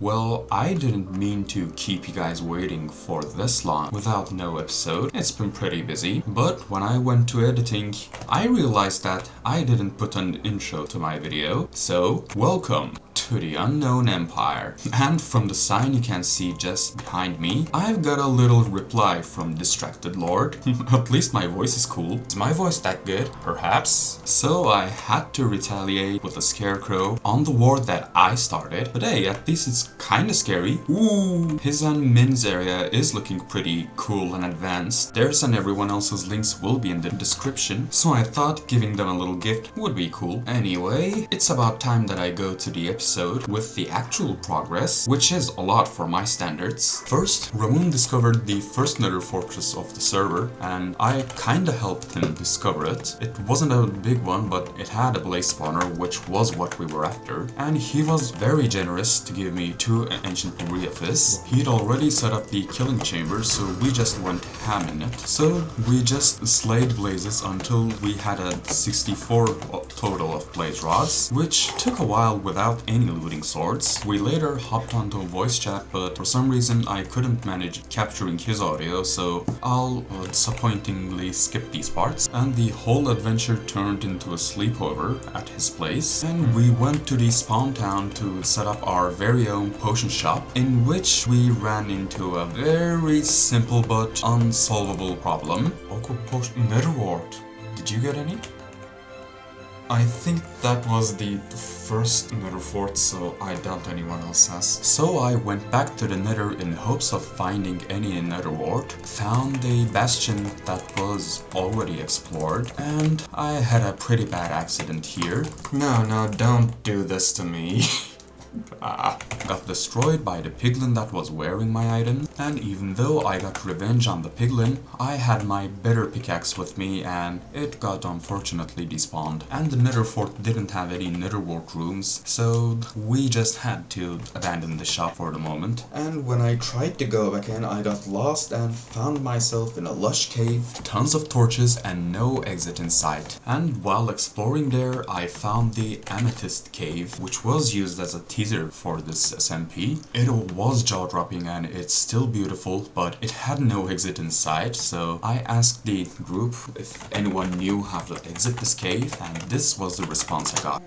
Well, I didn't mean to keep you guys waiting for this long without no episode. It's been pretty busy, but when I went to editing, I realized that I didn't put an intro to my video. So, welcome to the Unknown Empire. And from the sign you can see just behind me, I've got a little reply from Distracted Lord. At least my voice is cool. Is my voice that good? Perhaps. So I had to retaliate with a scarecrow on the war that I started. But hey, at least it's kinda scary. Ooh, his and Min's area is looking pretty cool and advanced. Theirs and everyone else's links will be in the description, so I thought giving them a little gift would be cool. Anyway, it's about time that I go to the episode with the actual progress, which is a lot for my standards. First, Ramon discovered the first nether fortress of the server, and I kinda helped him discover it. It wasn't a big one, but it had a blaze spawner, which was what we were after, and he was very generous to give me 2 ancient debris of his. He'd already set up the killing chamber, so we just went ham in it. So we just slayed blazes until we had a 64 total of blaze rods, which took a while without any looting swords. We later hopped onto voice chat, but for some reason I couldn't manage capturing his audio, so I'll disappointingly skip these parts. And the whole adventure turned into a sleepover at his place, and we went to the spawn town to set up our very own potion shop, in which we ran into a very simple but unsolvable problem. Nether wart. Did you get any? I think that was the first nether fort, so I doubt anyone else has. So I went back to the nether in hopes of finding any nether wart, found a bastion that was already explored, and I had a pretty bad accident here. No, don't do this to me. Got destroyed by the piglin that was wearing my item, and even though I got revenge on the piglin, I had my better pickaxe with me and it got unfortunately despawned. And the nether fort didn't have any nether wart rooms, so we just had to abandon the shop for the moment. And when I tried to go back in, I got lost and found myself in a lush cave, tons of torches and no exit in sight. And while exploring there, I found the amethyst cave, which was used as a teaser for this SMP. It was jaw-dropping and it's still beautiful, but it had no exit in sight, so I asked the group if anyone knew how to exit this cave, and this was the response I got.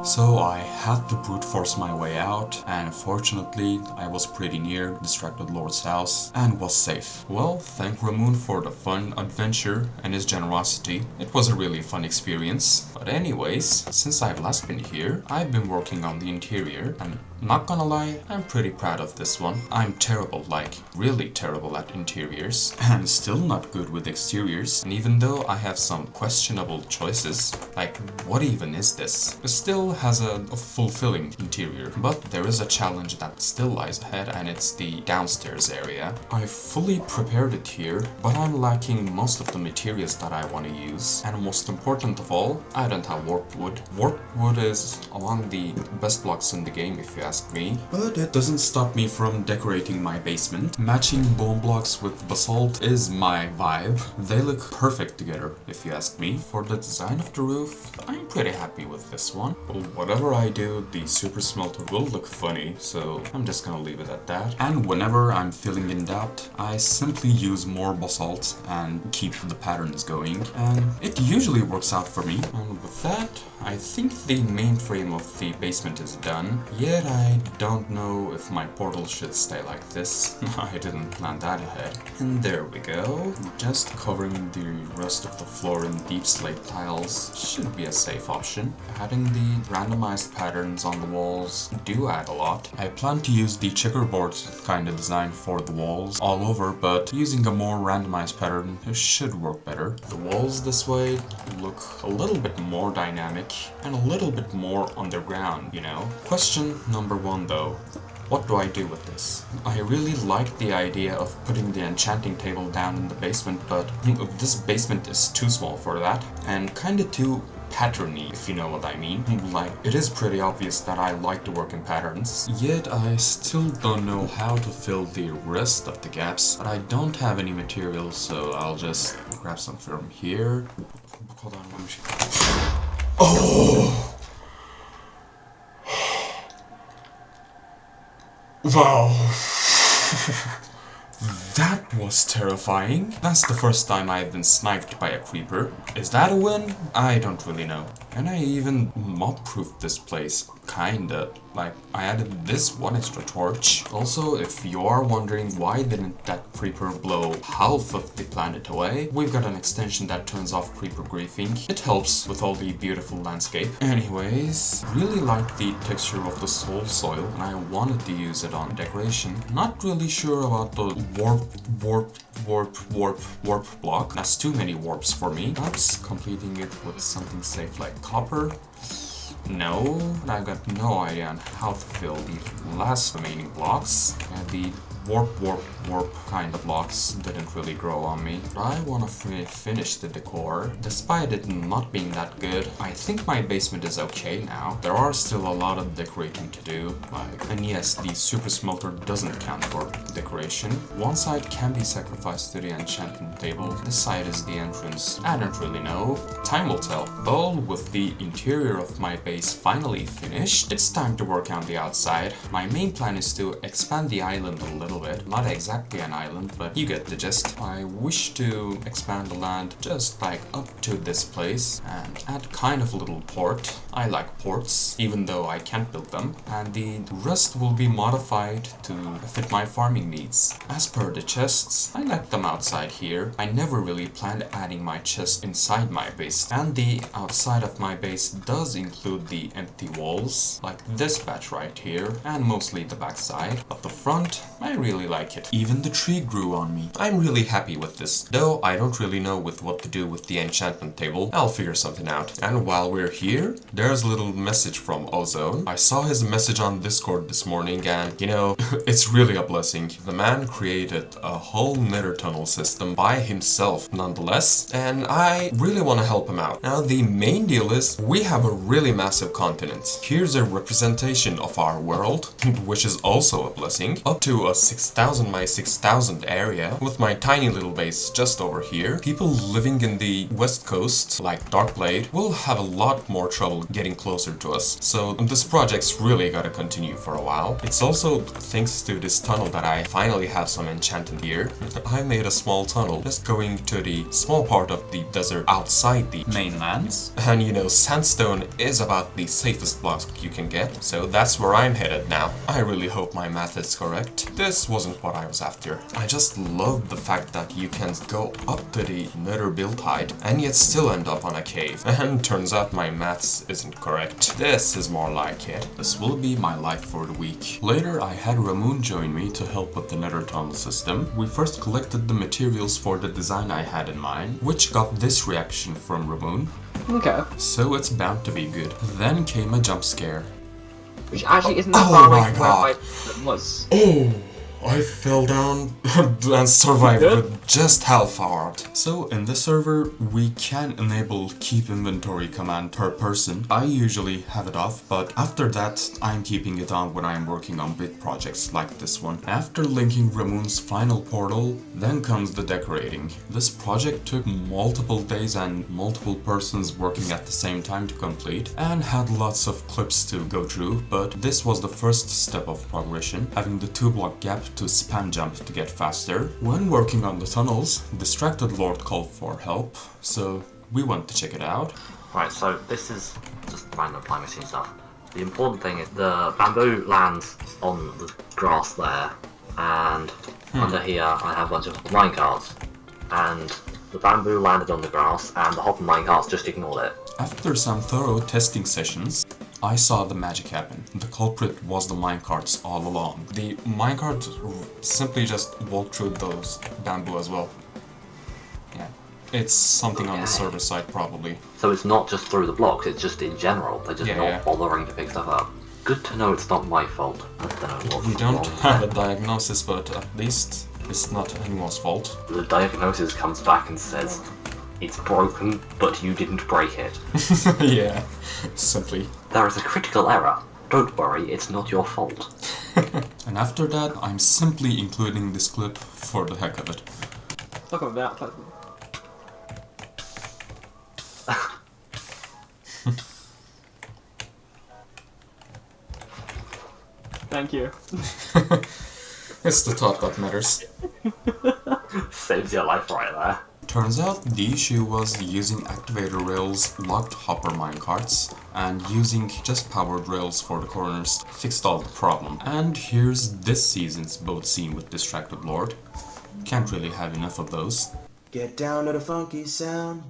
So I had to brute force my way out, and fortunately I was pretty near Distracted Lord's house and was safe. Well, thank Ramon for the fun adventure and his generosity. It was a really fun experience. But anyways, since I've last been here, I've been working on the interior, and not gonna lie, I'm pretty proud of this one. I'm terrible, like really terrible at interiors, and still not good with exteriors. And even though I have some questionable choices, like what even is this? It still has a fulfilling interior, but there is a challenge that still lies ahead, and it's the downstairs area. I fully prepared it here, but I'm lacking most of the materials that I want to use, and most important of all, I don't have warped wood. Warped wood is among the best blocks in the game if you ask me, but it doesn't stop me from decorating my basement. Matching bone blocks with basalt is my vibe. They look perfect together if you ask me. For the design of the roof, I'm pretty happy with this one. Whatever I do, the super smelter will look funny, so I'm just gonna leave it at that. And whenever I'm feeling in doubt, I simply use more basalt and keep the patterns going, and it usually works out for me. And with that, I think the main frame of the basement is done, yet I don't know if my portal should stay like this. I didn't plan that ahead. And there we go. Just covering the rest of the floor in deep slate tiles should be a safe option. Adding the randomized patterns on the walls do add a lot. I plan to use the checkerboard kind of design for the walls all over, but using a more randomized pattern should work better. The walls this way look a little bit more dynamic and a little bit more underground, you know? Question number 1 though. What do I do with this? I really like the idea of putting the enchanting table down in the basement, but this basement is too small for that, and kinda too patterny, if you know what I mean. Like, it is pretty obvious that I like to work in patterns, yet I still don't know how to fill the rest of the gaps. But I don't have any materials, so I'll just grab some from here, bu kadar varmış. Oh! Wow! That was terrifying. That's the first time I've been sniped by a creeper. Is that a win? I don't really know. And I even mob-proofed this place. Kinda. Like, I added this one extra torch. Also, if you are wondering why didn't that creeper blow half of the planet away, we've got an extension that turns off creeper griefing. It helps with all the beautiful landscape. Anyways, really like the texture of the soul soil, and I wanted to use it on decoration. Not really sure about the warp block. That's too many warps for me. Perhaps completing it with something safe like copper. No, I've got no idea on how to fill the last remaining blocks. And the warp kind of blocks didn't really grow on me. But I want to finish the decor. Despite it not being that good, I think my basement is okay now. There are still a lot of decorating to do. And yes, the super smelter doesn't count for decoration. One side can be sacrificed to the enchantment table. This side is the entrance. I don't really know. Time will tell. Well, with the interior of my base finally finished, it's time to work on the outside. My main plan is to expand the island a little bit. Not exactly an island, but you get the gist. I wish to expand the land just like up to this place and add kind of a little port. I like ports, even though I can't build them. And the rest will be modified to fit my farming needs. As per the chests, I like them outside here. I never really planned adding my chest inside my base. And the outside of my base does include the empty walls, like this patch right here, and mostly the backside. But the front, I really like it. Even the tree grew on me. I'm really happy with this, though I don't really know what to do with the enchantment table. I'll figure something out. And while we're here, there's a little message from Ozone. I saw his message on Discord this morning, and you know, it's really a blessing. The man created a whole nether tunnel system by himself nonetheless, and I really want to help him out. Now the main deal is we have a really massive continent. Here's a representation of our world, which is also a blessing, up to a 6,000 by 6,000 area, with my tiny little base just over here. People living in the west coast, like Darkblade, will have a lot more trouble getting closer to us. So this project's really gotta continue for a while. It's also thanks to this tunnel that I finally have some enchanted here. I made a small tunnel just going to the small part of the desert outside the mainlands. And you know, sandstone is about the safest block you can get, so that's where I'm headed now. I really hope my math is correct. This wasn't what I was after. I just love the fact that you can go up to the nether build height and yet still end up on a cave. And turns out my maths isn't correct. This is more like it. This will be my life for the week. Later I had Ramon join me to help with the nether tunnel system. We first collected the materials for the design I had in mind, which got this reaction from Ramon. Okay. So it's bound to be good. Then came a jump scare. Which actually isn't that far away from where I was. Oh! I fell down and survived with just half heart. So in this server, we can enable keep inventory command per person. I usually have it off, but after that, I'm keeping it on when I'm working on big projects like this one. After linking Ramon's final portal, then comes the decorating. This project took multiple days and multiple persons working at the same time to complete, and had lots of clips to go through, but this was the first step of progression, having the 2-block gap to spam jump to get faster. When working on the tunnels, Distracted Lord called for help, so we went to check it out. Right, so this is just random Fly Machine stuff. The important thing is the bamboo lands on the grass there, and under here I have a bunch of minecarts, and the bamboo landed on the grass, and the hopper minecarts just ignored it. After some thorough testing sessions, I saw the magic happen. The culprit was the minecarts all along. The minecart simply just walked through those bamboo as well. Yeah. It's something on the server side probably. So it's not just through the blocks, it's just in general. They're just not bothering to pick stuff up. Good to know it's not my fault. I don't know what's We don't wrong have there. a diagnosis, but at least it's not anyone's fault. The diagnosis comes back and says, it's broken, but you didn't break it. Yeah, simply. There is a critical error. Don't worry, it's not your fault. And after that, I'm simply including this clip for the heck of it. Look at that. Thank you. It's the thought that matters. Saves your life right there. Turns out the issue was using activator rails, locked hopper minecarts, and using just powered rails for the corners fixed all the problem. And here's this season's boat scene with Distracted Lord. Can't really have enough of those. Get down to the funky sound.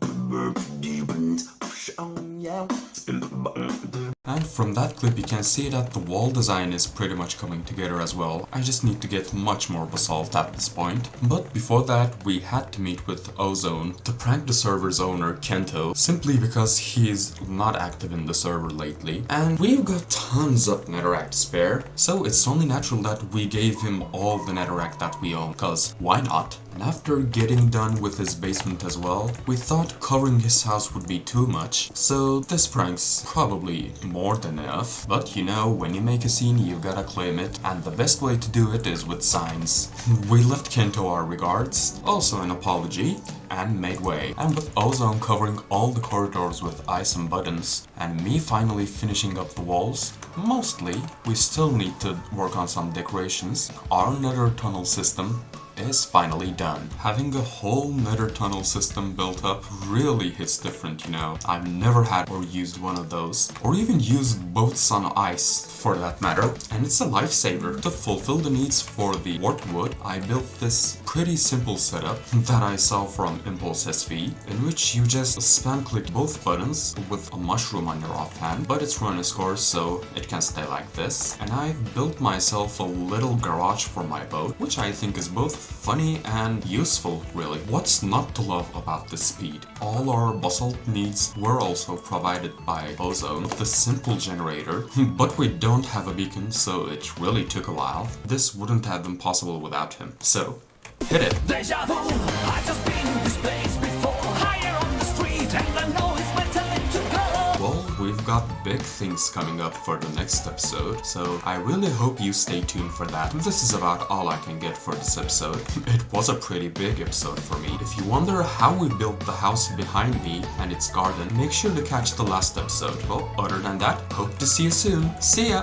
And from that clip you can see that the wall design is pretty much coming together as well. I just need to get much more basalt at this point. But before that we had to meet with Ozone to prank the server's owner Kento, simply because he's not active in the server lately. And we've got tons of netherrack to spare, so it's only natural that we gave him all the netherrack that we own, cause why not? And after getting done with his basement as well, we thought covering his house would be too much, so this prank's probably more than enough. But you know, when you make a scene you gotta claim it, and the best way to do it is with signs. We left Kento our regards, also an apology, and made way. And with Ozone covering all the corridors with ice and buttons, and me finally finishing up the walls, mostly, we still need to work on some decorations. Our nether tunnel system is finally done. Having a whole nether tunnel system built up really hits different, you know. I've never had or used one of those, or even used boats on ice for that matter, and it's a lifesaver. To fulfill the needs for the warped wood, I built this pretty simple setup that I saw from Impulse SV, in which you just spam click both buttons with a mushroom on your offhand, but it's run as course so it can stay like this. And I've built myself a little garage for my boat, which I think is both funny and useful, really. What's not to love about this speed? All our basalt needs were also provided by Ozone with the simple generator, but we don't have a beacon, so it really took a while. This wouldn't have been possible without him, so hit it! Deja vu, I just been in this place before. Higher on the street, and I know it's my time to go. Well, we've got big things coming up for the next episode, so I really hope you stay tuned for that. This is about all I can get for this episode. It was a pretty big episode for me. If you wonder how we built the house behind me and its garden, make sure to catch the last episode. Well, other than that, hope to see you soon. See ya!